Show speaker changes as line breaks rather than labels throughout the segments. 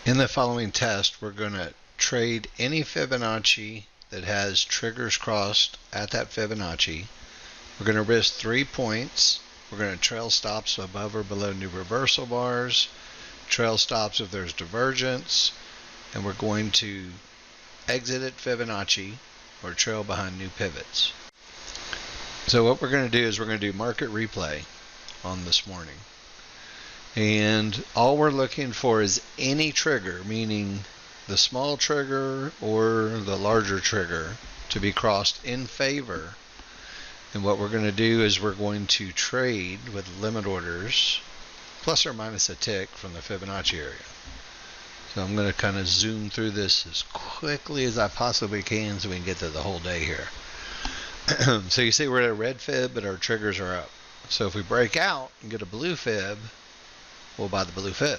In the following test, we're going to trade any Fibonacci that has triggers crossed at that Fibonacci. We're going to risk 3 points. We're going to trail stops above or below new reversal bars, trail stops if there's divergence, and we're going to exit at Fibonacci or trail behind new pivots. So what we're going to do is we're going to do market replay on this morning. And all we're looking for is any trigger, meaning the small trigger or the larger trigger, to be crossed in favor. And what we're going to do is we're going to trade with limit orders plus or minus a tick from the Fibonacci area. So I'm going to kind of zoom through this as quickly as I possibly can so we can get to the whole day here. So you see we're at a red fib, but our triggers are up. So if we break out and get a blue fib, we'll buy the blue fib.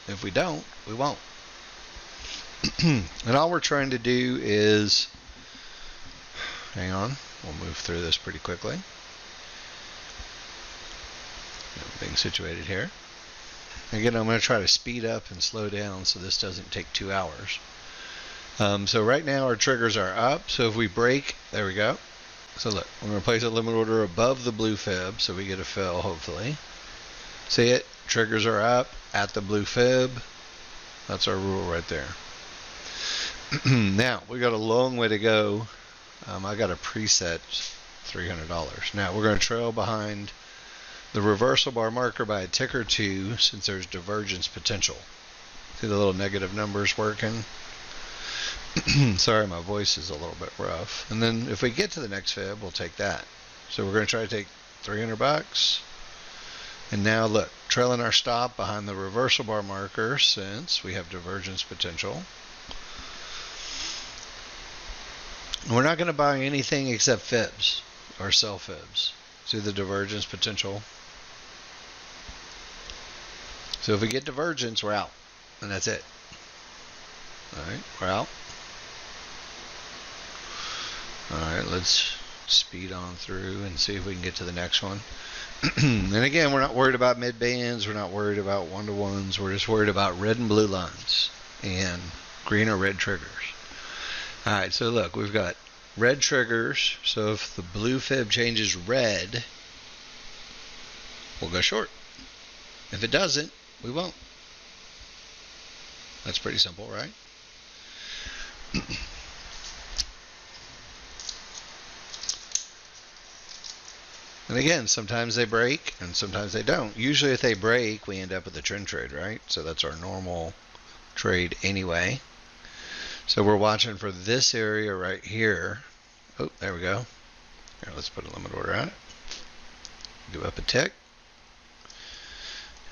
If we don't, we won't. And all we're trying to do is, hang on, we'll move through this pretty quickly. Being situated here. Again, I'm going to try to speed up and slow down so this doesn't take 2 hours. So right now our triggers are up. So if we break, there we go. So look, we're going to place a limit order above the blue fib so we get a fill, hopefully. See it? Triggers are up at the blue fib. That's our rule right there. Now, we got a long way to go. I got a preset $300. Now, we're going to trail behind the reversal bar marker by a tick or two since there's divergence potential. See the little negative numbers working? Sorry, my voice is a little bit rough. And then if we get to the next fib, we'll take that. So we're going to try to take $300. And now look, trailing our stop behind the reversal bar marker since we have divergence potential. We're not going to buy anything except fibs or sell fibs. See the divergence potential? So if we get divergence, we're out. And that's it. Alright, we're out. Alright, let's speed on through and see if we can get to the next one. And again, we're not worried about mid bands, we're not worried about one-to-ones, we're just worried about red and blue lines and green or red triggers. Alright, so look, we've got red triggers, so if the blue fib changes red, we'll go short. If it doesn't, we won't. That's pretty simple, right? And again, sometimes they break and sometimes they don't. Usually if they break, we end up with a trend trade, right? So that's our normal trade anyway. So we're watching for this area right here. Oh, there we go. Here, let's put a limit order on it. Go up a tick.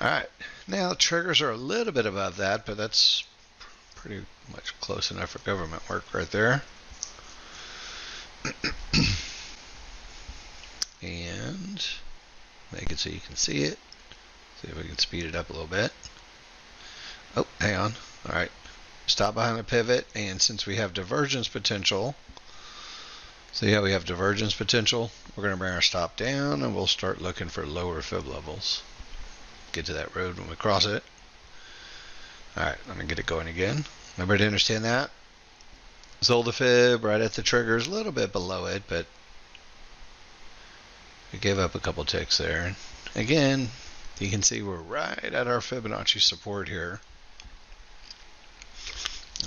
Alright, now triggers are a little bit above that, but that's pretty much close enough for government work right there. And make it so you can see it. See if we can speed it up a little bit. Oh, hang on. Alright. Stop behind the pivot, and since we have divergence potential, see how we have divergence potential? We're going to bring our stop down and we'll start looking for lower fib levels. Get to that road when we cross it. Alright, let me get it going again. Everybody understand that? Sold the fib right at the triggers, a little bit below it, but we gave up a couple ticks there. Again, you can see we're right at our Fibonacci support here.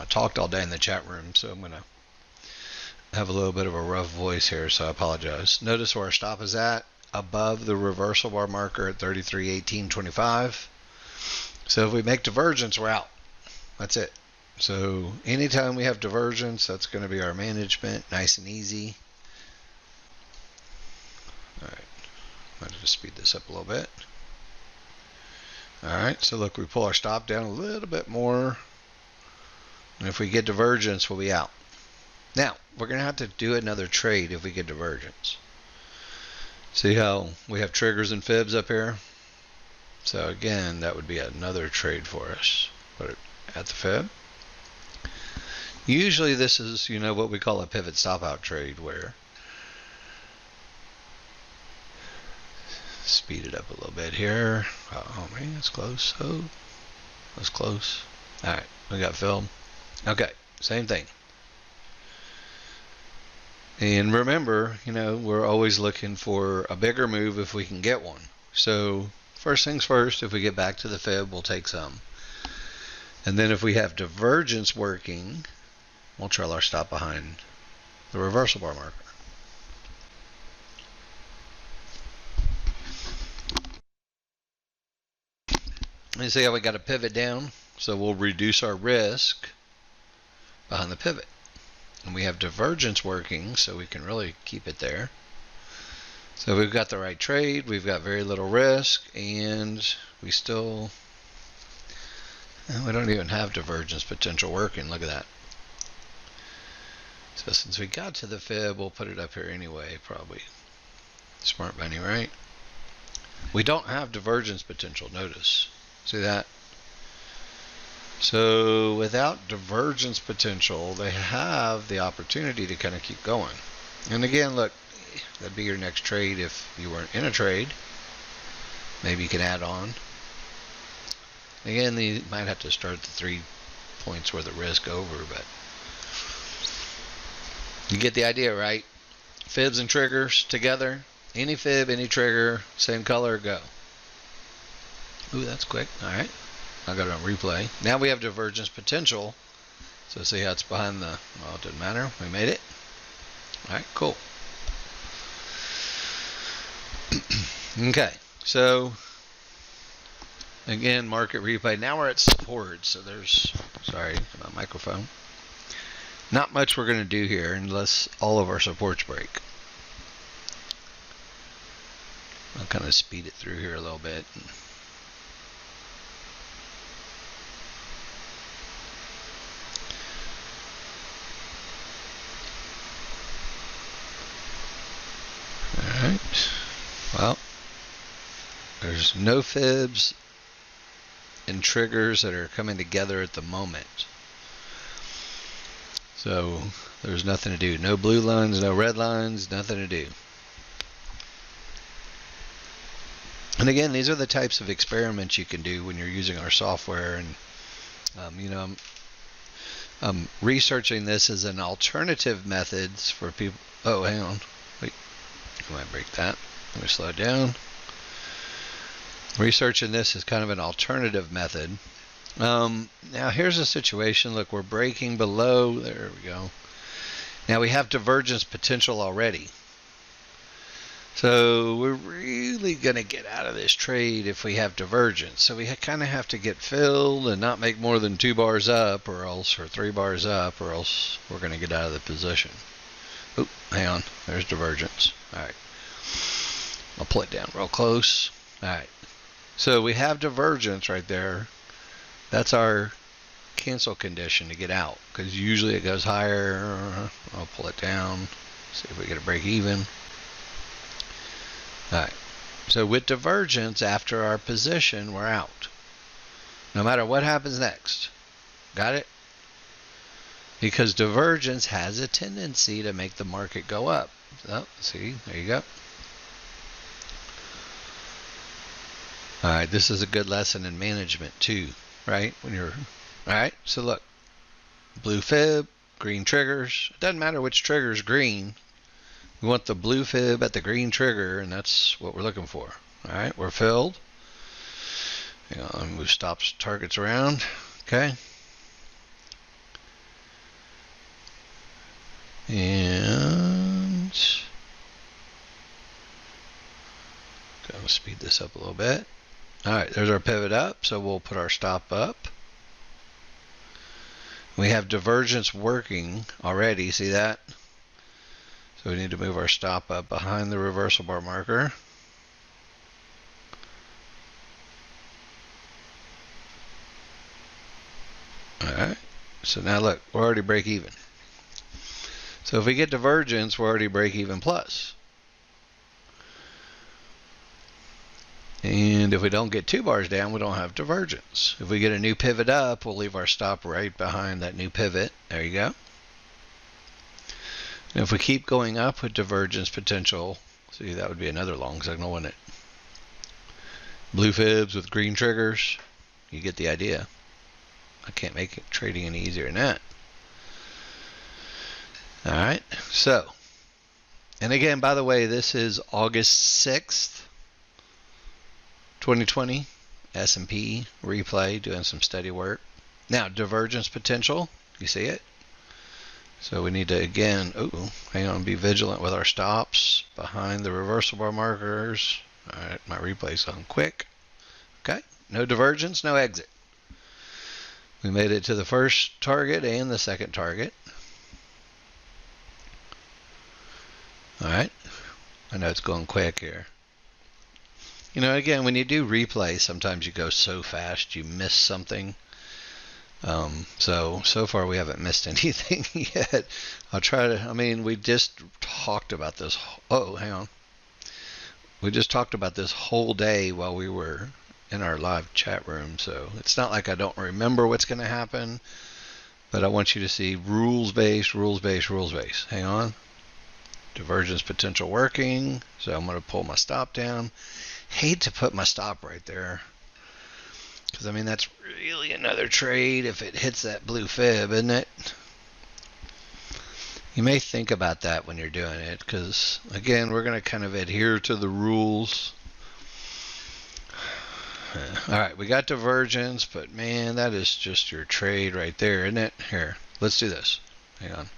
I talked all day in the chat room, so I'm going to have a little bit of a rough voice here, so I apologize. Notice where our stop is at, above the reversal bar marker at 33.1825. So if we make divergence, we're out. That's it. So anytime we have divergence, that's going to be our management, nice and easy. Alright, I'm going to just speed this up a little bit. Alright, so look, we pull our stop down a little bit more. And if we get divergence, we'll be out. Now, we're going to have to do another trade if we get divergence. See how we have triggers and fibs up here? So again, that would be another trade for us. Put it at the fib. Usually this is, what we call a pivot stop out trade, where speed it up a little bit here. Oh man, it's close. Oh, that's close. Alright, we got filled. Okay, same thing. And remember, we're always looking for a bigger move if we can get one. So first things first, if we get back to the fib, we'll take some. And then if we have divergence working, we'll trail our stop behind the reversal bar marker. You see how we got a pivot down? So we'll reduce our risk behind the pivot. And we have divergence working, so we can really keep it there. So we've got the right trade, we've got very little risk, and we don't even have divergence potential working. Look at that. So since we got to the fib, we'll put it up here anyway, probably. Smart money, right? We don't have divergence potential, notice. See that? So without divergence potential, they have the opportunity to kind of keep going. And again, look, that'd be your next trade if you weren't in a trade. Maybe you can add on. Again, you might have to start the 3 points worth of risk over, but you get the idea, right? Fibs and triggers together. Any fib, any trigger, same color, go. Ooh, that's quick. All right. I got it on replay. Now we have divergence potential. So see how it's behind the, well, it doesn't matter. We made it. All right, cool. Okay, so again, market replay. Now we're at support. So there's, sorry, my microphone. Not much we're going to do here unless all of our supports break. I'll kind of speed it through here a little bit. Alright, well, there's no fibs and triggers that are coming together at the moment. So there's nothing to do. No blue lines, no red lines, nothing to do. And again, these are the types of experiments you can do when you're using our software. And I'm researching this as an alternative methods for people. Oh, hang on. Wait, I might break that. Let me slow it down. Researching this as kind of an alternative method. Now here's a situation. Look, we're breaking below. There we go. Now we have divergence potential already. So we're really going to get out of this trade if we have divergence. So we kind of have to get filled and not make more than 2 bars up or 3 bars up, or else we're going to get out of the position. Oop, hang on. There's divergence. All right. I'll pull it down real close. All right. So we have divergence right there. That's our cancel condition to get out, because usually it goes higher. I'll pull it down. See if we get a break even. Alright, so with divergence after our position, we're out. No matter what happens next. Got it? Because divergence has a tendency to make the market go up. So, see, there you go. Alright, this is a good lesson in management too, right? Alright, so look. Blue fib, green triggers. It doesn't matter which trigger is green. We want the blue fib at the green trigger, and that's what we're looking for. Alright, we're filled. Move stops, targets around. Okay. And gonna speed this up a little bit. Alright, there's our pivot up, so we'll put our stop up. We have divergence working already, see that? So we need to move our stop up behind the reversal bar marker. Alright, so now look, we're already break even. So if we get divergence, we're already break even plus. And if we don't get 2 bars down, we don't have divergence. If we get a new pivot up, we'll leave our stop right behind that new pivot. There you go. And if we keep going up with divergence potential, see, that would be another long signal, wouldn't it? Blue fibs with green triggers, you get the idea. I can't make it trading any easier than that. All right, so, and again, by the way, this is August 6th, 2020, S&P replay, doing some steady work. Now, divergence potential, you see it? So we need to, again, hang on, be vigilant with our stops behind the reversal bar markers. All right, my replay's on quick. Okay, no divergence, no exit. We made it to the first target and the second target. All right, I know it's going quick here. You know, again, when you do replay, sometimes you go so fast you miss something. So far we haven't missed anything yet. I'll try to, I mean, we just talked about this. Oh, hang on. We just talked about this whole day while we were in our live chat room. So it's not like I don't remember what's going to happen, but I want you to see rules-based, rules-based, rules-based. Hang on. Divergence potential working. So I'm going to pull my stop down. Hate to put my stop right there, because I mean that's really another trade if it hits that blue fib, isn't it? You may think about that when you're doing it, because again, we're going to kind of adhere to the rules. All right, we got divergence, but man, that is just your trade right there, isn't it? Here, let's do this. Hang on.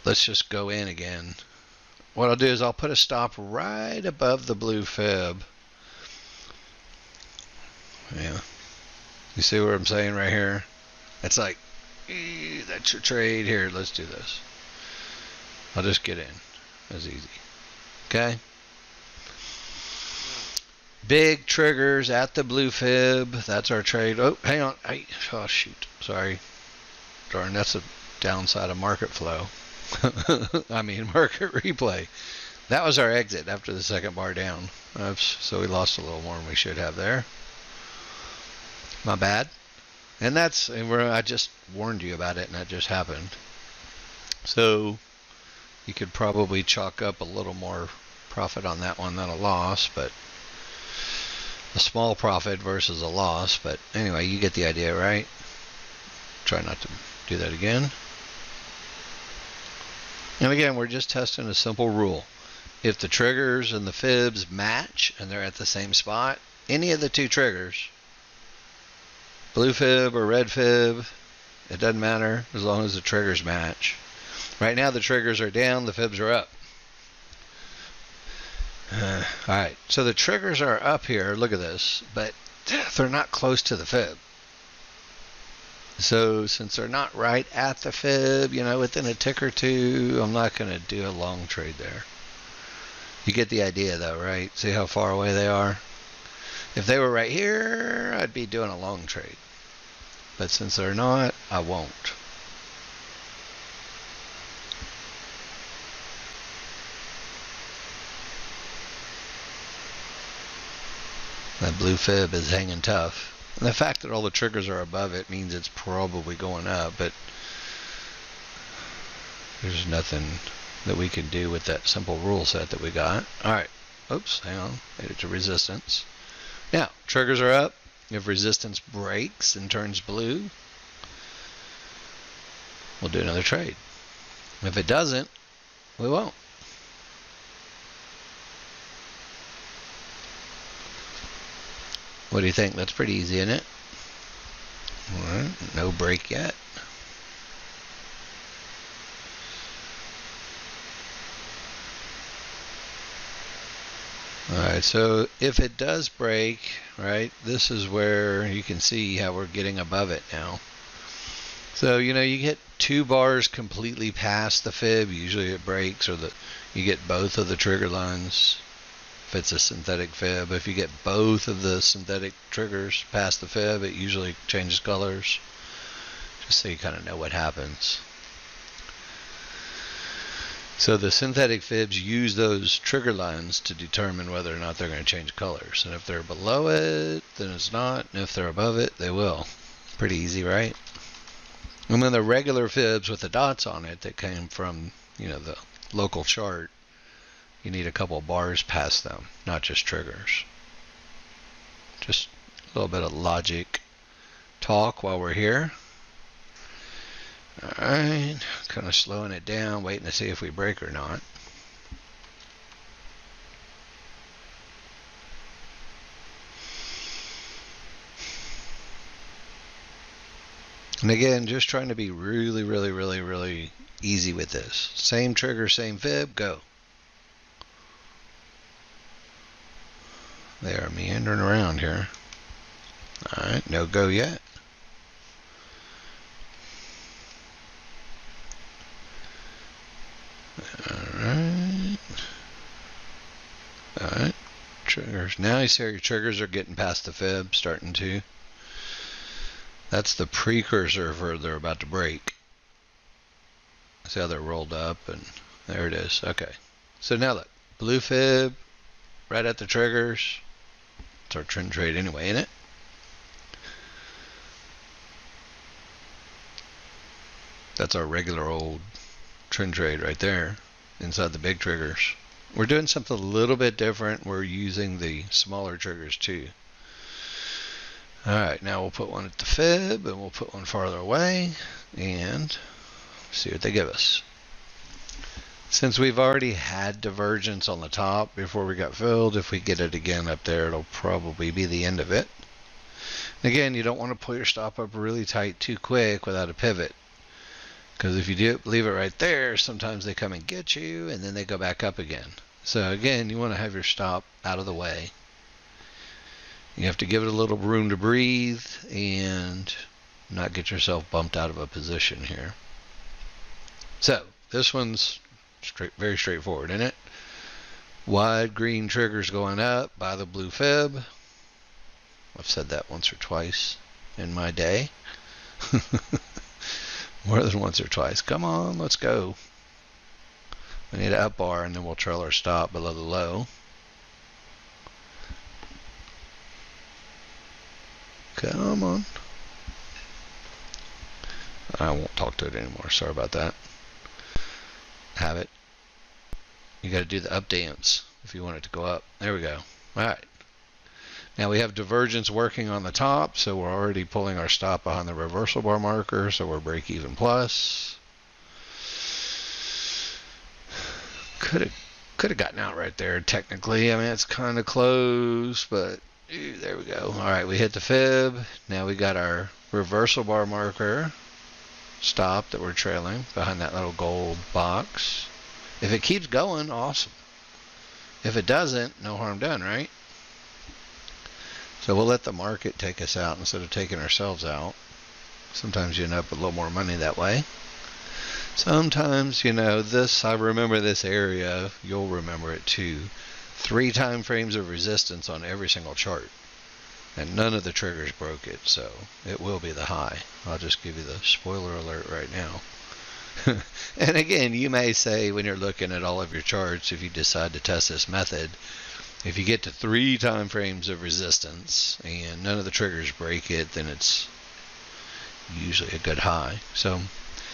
Let's just go in again. What I'll do is I'll put a stop right above the blue fib. Yeah. You see what I'm saying right here? It's like, that's your trade. Here, let's do this. I'll just get in. That's easy. Okay? Big triggers at the blue fib. That's our trade. Oh, hang on. Oh, shoot. Sorry. Darn, that's a downside of market flow. I mean, market replay. That was our exit after the second bar down. Oops, so we lost a little more than we should have there. My bad. And I just warned you about it, and that just happened. So you could probably chalk up a little more profit on that one than a loss, but a small profit versus a loss. But anyway, you get the idea, right? Try not to do that again. And again, we're just testing a simple rule. If the triggers and the fibs match and they're at the same spot, any of the two triggers, blue fib or red fib, it doesn't matter as long as the triggers match. Right now the triggers are down, the fibs are up. Alright, so the triggers are up here, look at this, but they're not close to the fib. So since they're not right at the fib, you know, within a tick or two, I'm not going to do a long trade there. You get the idea though, right? See how far away they are? If they were right here, I'd be doing a long trade. But since they're not, I won't. That blue fib is hanging tough. And the fact that all the triggers are above it means it's probably going up, but there's nothing that we can do with that simple rule set that we got. Alright, oops, hang on, made it to resistance. Now, triggers are up. If resistance breaks and turns blue, we'll do another trade. If it doesn't, we won't. What do you think? That's pretty easy, isn't it? Alright, no break yet. Alright, so if it does break, right, this is where you can see how we're getting above it now. So, you know, you get two bars completely past the fib, usually it breaks, or you get both of the trigger lines. If it's a synthetic fib, if you get both of the synthetic triggers past the fib, it usually changes colors, just so you kind of know what happens. So the synthetic fibs use those trigger lines to determine whether or not they're going to change colors. And if they're below it, then it's not. And if they're above it, they will. Pretty easy, right? And then the regular fibs with the dots on it that came from, you know, the local chart, you need a couple bars past them, not just triggers. Just a little bit of logic talk while we're here. Alright, kind of slowing it down, waiting to see if we break or not. And again, just trying to be really easy with this. Same trigger, same fib, go. They are meandering around here. Alright, no go yet. Alright. Alright, triggers. Now you see your triggers are getting past the fib, starting to. That's the precursor for they're about to break. See how they're rolled up, and there it is. Okay. So now look, blue fib, right at the triggers. It's our trend trade anyway, ain't it? That's our regular old trend trade right there, inside the big triggers. We're doing something a little bit different. We're using the smaller triggers too. Alright, now we'll put one at the fib, and we'll put one farther away, and see what they give us. Since we've already had divergence on the top before we got filled, if we get it again up there, it'll probably be the end of it. Again, you don't want to pull your stop up really tight too quick without a pivot. Because if you do leave it right there, sometimes they come and get you, and then they go back up again. So again, you want to have your stop out of the way. You have to give it a little room to breathe and not get yourself bumped out of a position here. So this one's very straightforward, isn't it? Wide green triggers going up by the blue fib. I've said that once or twice in my day. More than once or twice. Come on, let's go. We need an up bar, and then we'll trail our stop below the low. Come on. I won't talk to it anymore. Sorry about that. Have it. You got to do the up dance if you want it to go up. There we go. Alright. Now we have divergence working on the top, so we're already pulling our stop behind the reversal bar marker, so we're break even plus. Could have gotten out right there technically. I mean, it's kind of close, but there we go. Alright, we hit the fib. Now we got our reversal bar marker stop that we're trailing behind that little gold box. If it keeps going, awesome. If it doesn't, no harm done, right? So we'll let the market take us out instead of taking ourselves out. Sometimes you end up with a little more money that way. Sometimes, you know, I remember this area, you'll remember it too. 3 time frames of resistance on every single chart. And none of the triggers broke it, so it will be the high. I'll just give you the spoiler alert right now. And again, you may say when you're looking at all of your charts, if you decide to test this method, if you get to 3 time frames of resistance and none of the triggers break it, then it's usually a good high. So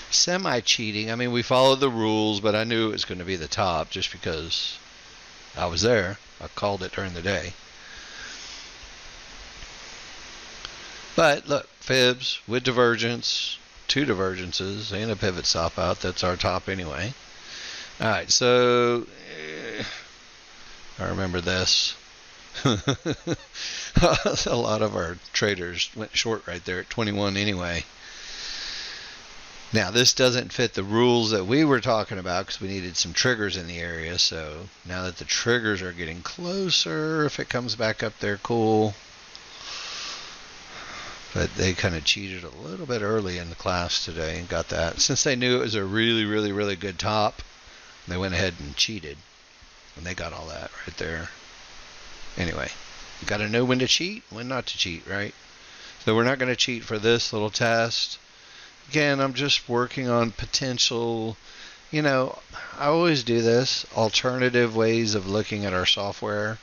semi-cheating. I mean, we followed the rules, but I knew it was going to be the top just because I was there. I called it during the day. But look, fibs with divergence, 2 divergences, and a pivot stop out. That's our top anyway. Alright, so I remember this. A lot of our traders went short right there at 21 anyway. Now, this doesn't fit the rules that we were talking about because we needed some triggers in the area. So now that the triggers are getting closer, if it comes back up there, cool. But they kind of cheated a little bit early in the class today and got that. Since they knew it was a really good top, they went ahead and cheated. And they got all that right there. Anyway, you got to know when to cheat, when not to cheat, right? So we're not going to cheat for this little test. Again, I'm just working on potential, you know, I always do this, alternative ways of looking at our software.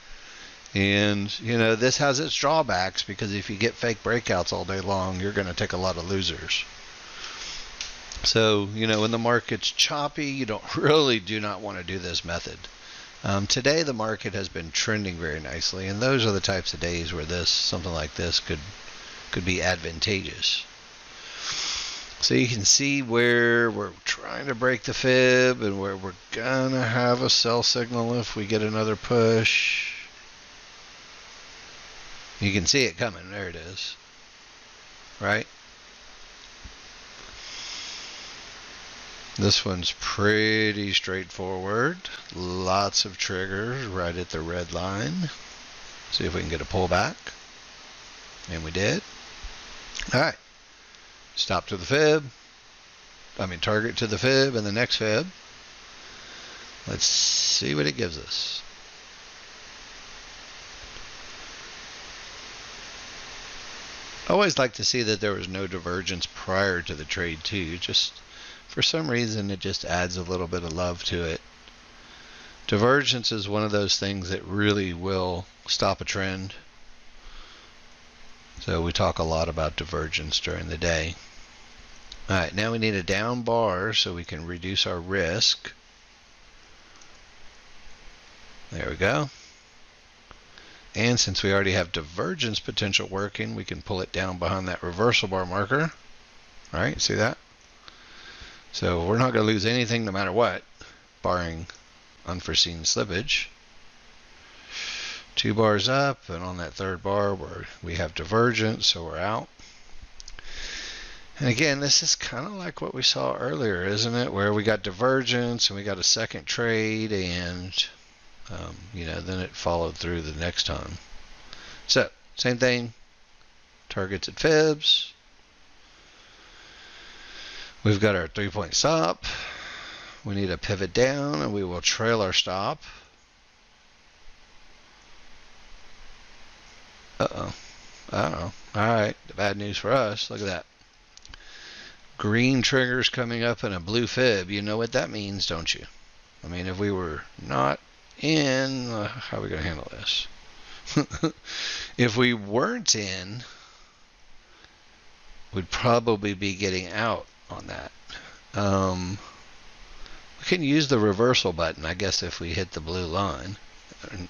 And, you know, this has its drawbacks because if you get fake breakouts all day long, you're going to take a lot of losers. So, you know, when the market's choppy, you do not want to do this method. Today, the market has been trending very nicely, and those are the types of days where something like this could could be advantageous. So you can see where we're trying to break the fib and where we're gonna have a sell signal if we get another push. You can see it coming. There it is. Right? This one's pretty straightforward. Lots of triggers right at the red line. See if we can get a pullback. And we did. Alright. Stop to the fib. Target to the fib and the next fib. Let's see what it gives us. I always like to see that there was no divergence prior to the trade too. Just for some reason it just adds a little bit of love to it. Divergence is one of those things that really will stop a trend. So we talk a lot about divergence during the day. Alright, now we need a down bar so we can reduce our risk. There we go. And since we already have divergence potential working, we can pull it down behind that reversal bar marker. Right, see that? So we're not going to lose anything no matter what, barring unforeseen slippage. 2 bars up, and on that third bar where we have divergence, so we're out. And again, this is kind of like what we saw earlier, isn't it? Where we got divergence and we got a second trade, and then it followed through the next time. So same thing, targets at fibs. We've got our 3-point stop. We need a pivot down, and we will trail our stop. Alright, the bad news for us, look at that. Green triggers coming up in a blue fib. You know what that means, don't you? If we were not in, how are we going to handle this? If we weren't in, we'd probably be getting out on that. We can use the reversal button, I guess, if we hit the blue line and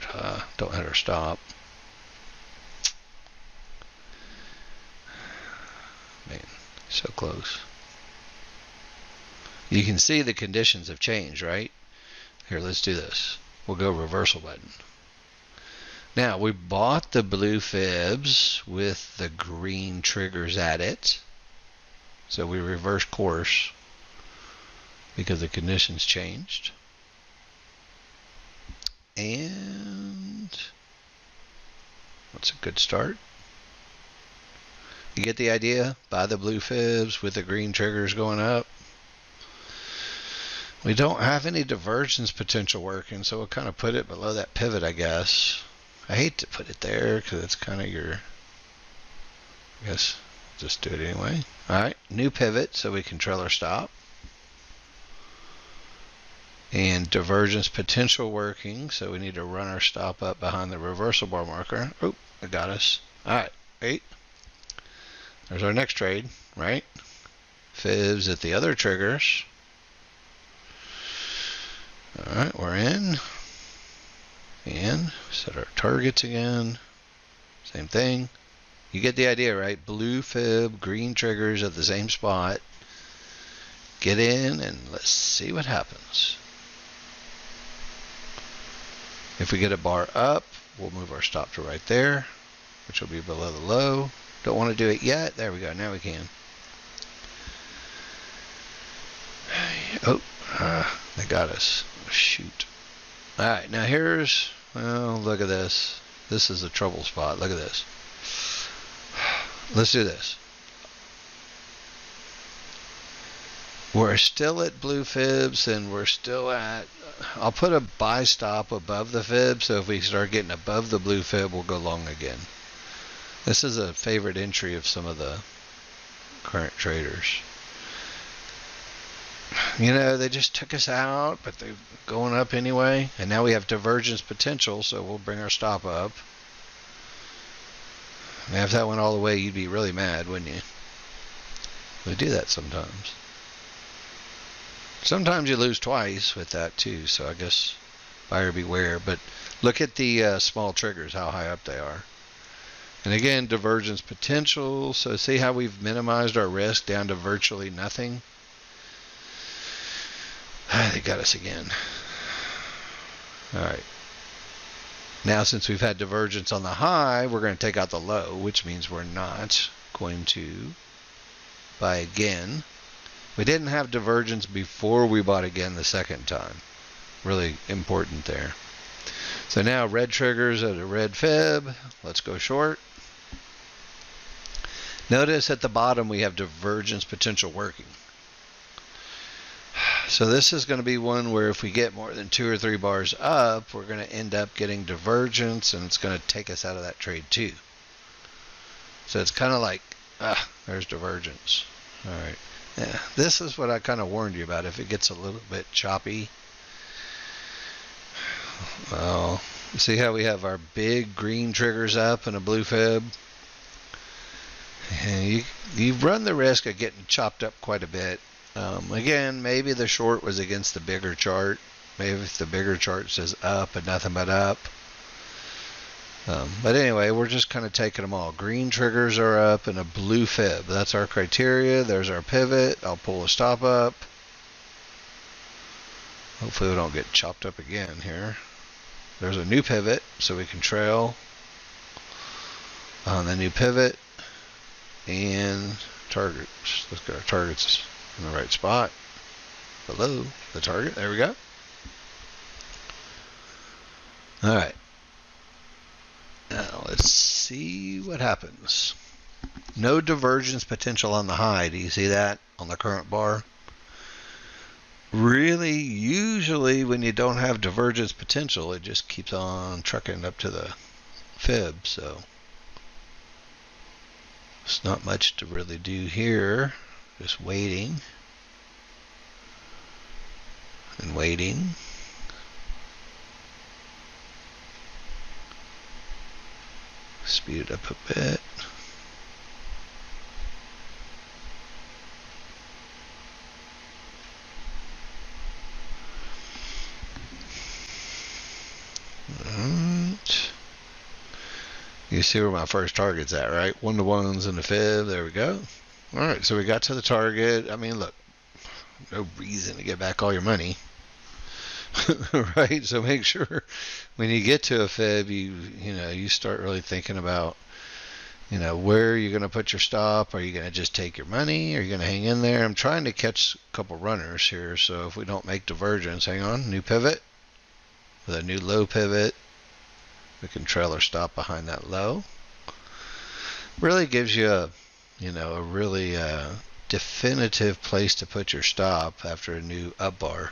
don't hit our stop. Man, so close. You can see the conditions have changed, right? Here, let's do this. We'll go reversal button. Now, we bought the blue fibs with the green triggers at it. So we reversed course because the conditions changed. And what's a good start? You get the idea? Buy the blue fibs with the green triggers going up. We don't have any divergence potential working, so we'll kind of put it below that pivot, I guess. I hate to put it there because it's kind of your, I guess, just do it anyway. Alright, new pivot so we can trail our stop. And divergence potential working, so we need to run our stop up behind the reversal bar marker. Oh, it got us. Alright, wait. There's our next trade, right? Fibs at the other triggers. Alright, we're in. And set our targets again. Same thing. You get the idea, right? Blue fib, green triggers at the same spot. Get in and let's see what happens. If we get a bar up, we'll move our stop to right there, which will be below the low. Don't want to do it yet. There we go. Now we can. Oh, they got us. Shoot. Alright, now here's, well, look at this. This is a trouble spot. Look at this. Let's do this. We're still at blue fibs, and we're still at, I'll put a buy stop above the fib, so if we start getting above the blue fib, we'll go long again. This is a favorite entry of some of the current traders. They just took us out, but they're going up anyway. And now we have divergence potential, so we'll bring our stop up. And if that went all the way, you'd be really mad, wouldn't you? We do that sometimes. Sometimes you lose twice with that too, so I guess buyer beware. But look at the small triggers, how high up they are. And again, divergence potential. So see how we've minimized our risk down to virtually nothing? They got us again. All right. Now, since we've had divergence on the high, we're going to take out the low, which means we're not going to buy again. We didn't have divergence before we bought again the second time. Really important there. So now red triggers at a red fib. Let's go short. Notice at the bottom we have divergence potential working. So this is going to be one where if we get more than 2 or 3 bars up, we're going to end up getting divergence, and it's going to take us out of that trade too. So it's kind of like, there's divergence. All right. Yeah, this is what I kind of warned you about. If it gets a little bit choppy, well, see how we have our big green triggers up and a blue fib? And you run the risk of getting chopped up quite a bit. Again, maybe the short was against the bigger chart. Maybe if the bigger chart says up and nothing but up. But anyway, we're just kind of taking them all. Green triggers are up and a blue fib. That's our criteria. There's our pivot. I'll pull a stop up. Hopefully we don't get chopped up again here. There's a new pivot, so we can trail on the new pivot. And targets. Let's get our targets in the right spot. Below the target. There we go. All right. Now let's see what happens. No divergence potential on the high. Do you see that on the current bar? Really, usually when you don't have divergence potential, it just keeps on trucking up to the fib. So it's not much to really do here. Just waiting and waiting. Speed it up a bit. Alright. You see where my first target's at, right? 1-to-1s and a fib. There we go. Alright, so we got to the target. I mean, look, no reason to get back all your money. Right? So make sure when you get to a fib, you start really thinking about, where are you going to put your stop? Are you going to just take your money? Are you going to hang in there? I'm trying to catch a couple runners here, so if we don't make divergence, hang on, new pivot with a new low pivot. We can trail or stop behind that low. Really gives you a really definitive place to put your stop after a new up bar.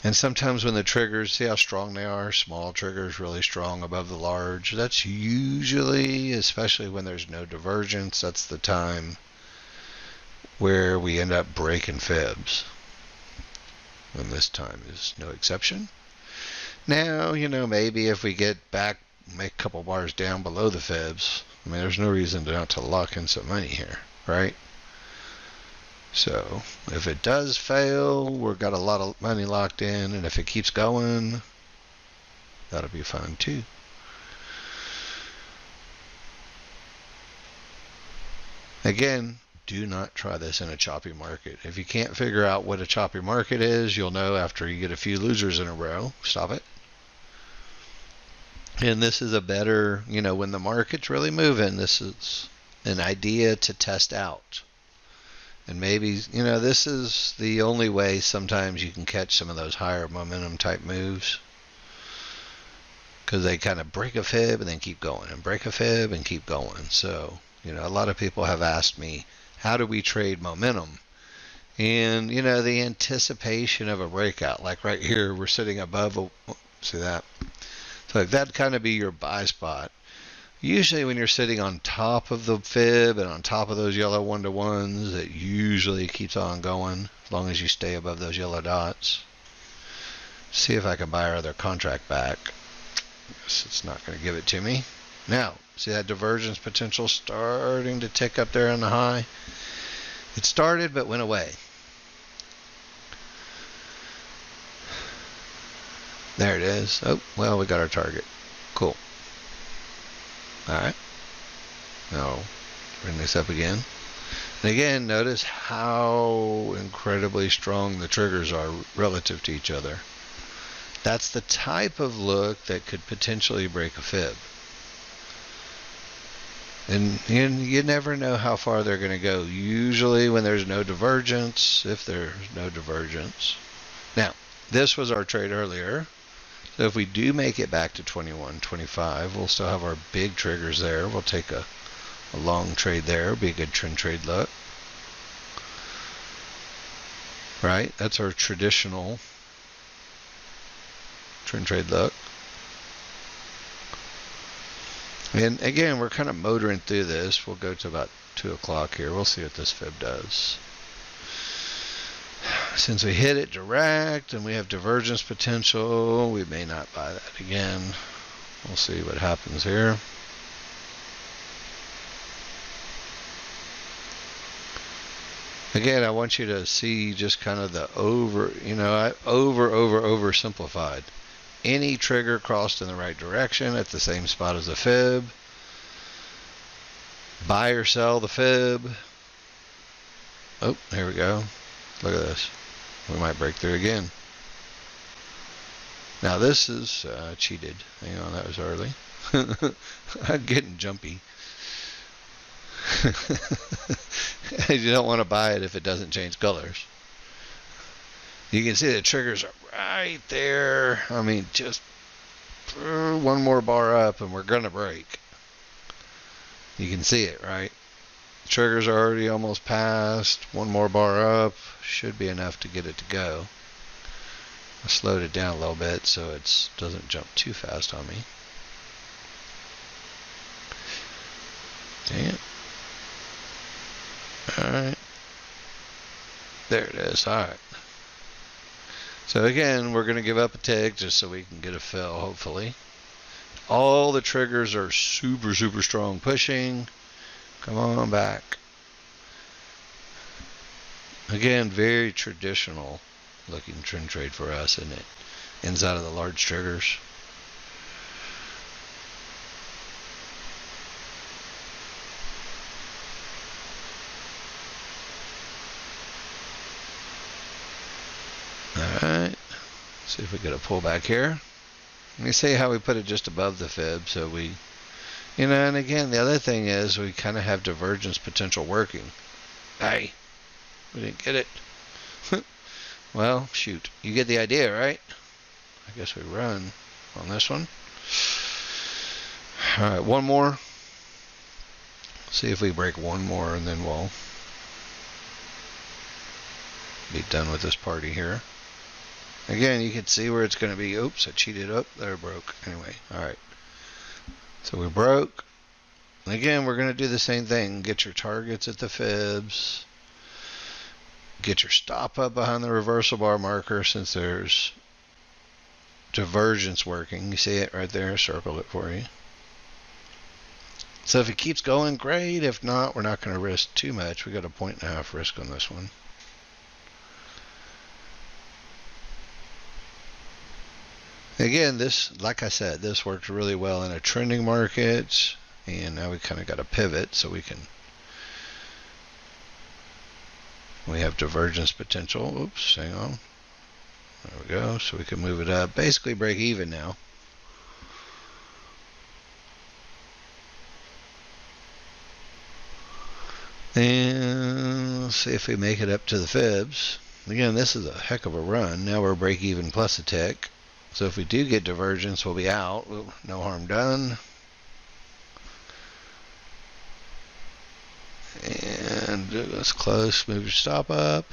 And sometimes when the triggers, see how strong they are? Small triggers really strong above the large. That's usually, especially when there's no divergence, that's the time where we end up breaking fibs. And this time is no exception. Now, maybe if we get back, make a couple bars down below the fibs, I mean, there's no reason not to lock in some money here, right? So if it does fail, we've got a lot of money locked in, and if it keeps going, that'll be fine too. Again, do not try this in a choppy market. If you can't figure out what a choppy market is, you'll know after you get a few losers in a row. Stop it. And this is a better, when the market's really moving, this is an idea to test out. And maybe, this is the only way sometimes you can catch some of those higher momentum type moves. Because they kind of break a fib and then keep going, and break a fib and keep going. So, a lot of people have asked me, how do we trade momentum? And, the anticipation of a breakout, like right here, we're sitting above, see that? So that'd kind of be your buy spot. Usually when you're sitting on top of the fib and on top of those yellow 1-to-1s, it usually keeps on going as long as you stay above those yellow dots. See if I can buy our other contract back. Guess it's not going to give it to me. Now, see that divergence potential starting to tick up there on the high? It started but went away. There it is. Oh, well, we got our target. Cool. Alright. Now, bring this up again. And again, notice how incredibly strong the triggers are relative to each other. That's the type of look that could potentially break a fib. And you never know how far they're going to go. Usually when there's no divergence, if there's no divergence. Now, this was our trade earlier. So if we do make it back to 21, 25, we'll still have our big triggers there. We'll take a long trade there. It'll be a good trend trade look. Right? That's our traditional trend trade look. And again, we're kind of motoring through this. We'll go to about 2 o'clock here. We'll see what this fib does. Since we hit it direct and we have divergence potential, we may not buy that again. We'll see what happens here. Again, I want you to see just kind of the oversimplified. Any trigger crossed in the right direction at the same spot as the fib. Buy or sell the fib. Oh, here we go. Look at this. We might break through again. Now this is cheated. Hang on, that was early. I'm getting jumpy. You don't want to buy it if it doesn't change colors. You can see the triggers are right there. I mean, just one more bar up and we're going to break. You can see it, right? Triggers are already almost past. One more bar up. Should be enough to get it to go. I slowed it down a little bit so it doesn't jump too fast on me. Dang it. Alright. There it is. Alright. So again, we're going to give up a tick just so we can get a fill, hopefully. All the triggers are super, super strong pushing. Come on back. Again, very traditional looking trend trade for us, isn't it? Inside of the large triggers. Alright. See if we get a pullback here. Let me see how we put it just above the fib so we, and again, the other thing is we kind of have divergence potential working. Hey, we didn't get it. Well, shoot. You get the idea, right? I guess we run on this one. Alright, one more. See if we break one more and then we'll be done with this party here. Again, you can see where it's going to be. Oops, I cheated up. There, broke. Anyway, alright. So we broke. And again, we're going to do the same thing. Get your targets at the fibs. Get your stop up behind the reversal bar marker since there's divergence working. You see it right there? Circle it for you. So if it keeps going, great. If not, we're not going to risk too much. We got a 1.5 risk on this one. Again, this, like I said, this worked really well in a trending market, and now we kind of got a pivot so we have divergence potential. Oops, hang on. There we go. So we can move it up, basically break even now. And let's see if we make it up to the fibs. Again, this is a heck of a run. Now we're break even plus a tick. So if we do get divergence, we'll be out. No harm done. And that's close. Move your stop up.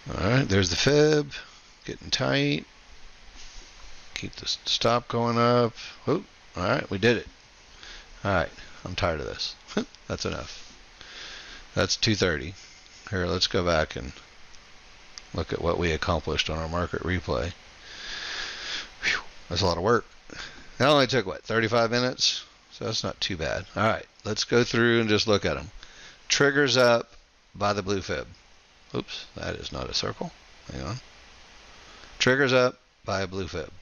Alright, there's the fib. Getting tight. Keep the stop going up. Oh, alright, we did it. Alright, I'm tired of this. That's enough. That's 230. Here, let's go back and look at what we accomplished on our market replay. Whew, that's a lot of work. That only took, what, 35 minutes? So that's not too bad. All right, let's go through and just look at them. Triggers up by the blue fib. Oops, that is not a circle. Hang on. Triggers up by a blue fib.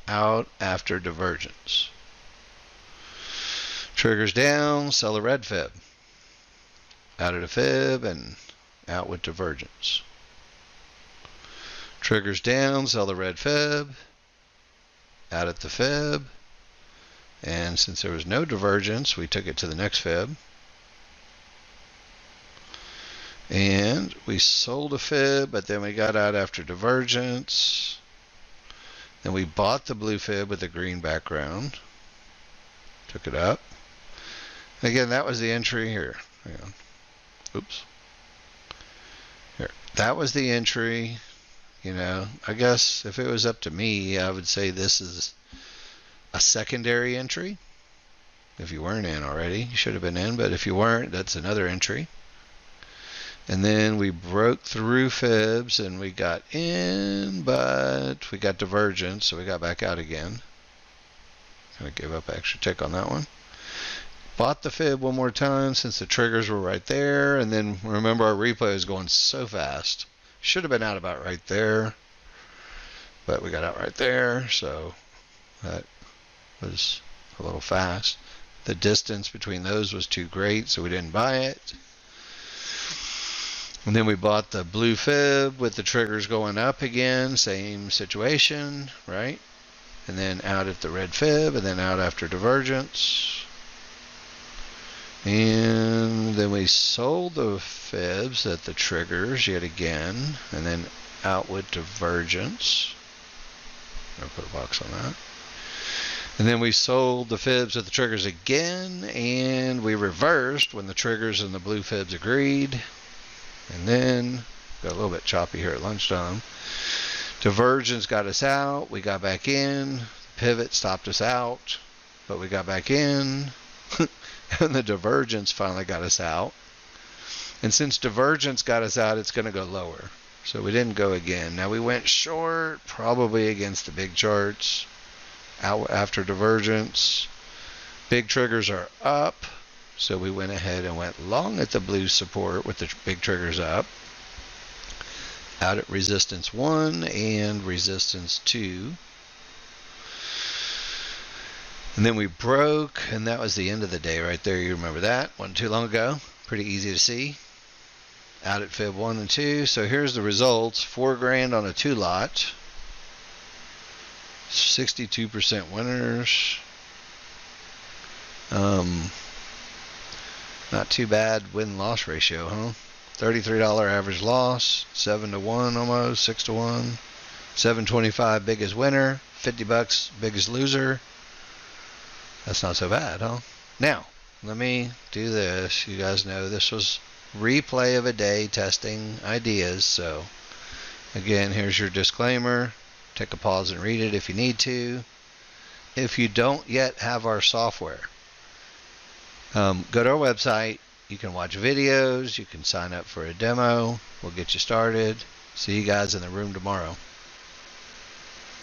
out after divergence. Triggers down, sell a red fib. Out at a fib and out with divergence. Triggers down, sell the red fib. Out at the fib. And since there was no divergence, we took it to the next fib. And we sold a fib, but then we got out after divergence. Then we bought the blue fib with the green background. Took it up. Again, that was the entry here. Hang on. Oops. Here. That was the entry. You know, I guess if it was up to me, I would say this is a secondary entry. If you weren't in already, you should have been in, but if you weren't, that's another entry. And then we broke through fibs and we got in, but we got divergence, so we got back out again. Gonna give up an extra tick on that one. Bought the fib one more time since the triggers were right there, and then remember our replay is going so fast. Should have been out about right there, but we got out right there, so that was a little fast. The distance between those was too great, so we didn't buy it. And then we bought the blue fib with the triggers going up again, same situation, right? And then out at the red fib, and then out after divergence. And then we sold the fibs at the triggers yet again, and then out with divergence. I'll put a box on that. And then we sold the fibs at the triggers again, and we reversed when the triggers and the blue fibs agreed. And then, got a little bit choppy here at lunchtime. Divergence got us out, we got back in. Pivot stopped us out, but we got back in. And the divergence finally got us out. And since divergence got us out, it's going to go lower. So we didn't go again. Now we went short, probably against the big charts. Out after divergence. Big triggers are up. So we went ahead and went long at the blue support with the big triggers up. Out at resistance 1 and resistance 2. And then we broke, and that was the end of the day right there. You remember that? Wasn't too long ago. Pretty easy to see. Out at fib 1 and 2. So here's the results. $4 grand on a 2 lot. 62% winners. Not too bad win-loss ratio, huh? $33 average loss. 7 to 1 almost. 6 to 1. 725 biggest winner. $50 biggest loser. That's not so bad, huh? Now, let me do this. You guys know this was replay of a day testing ideas. So, again, here's your disclaimer. Take a pause and read it if you need to. If you don't yet have our software, go to our website. You can watch videos. You can sign up for a demo. We'll get you started. See you guys in the room tomorrow.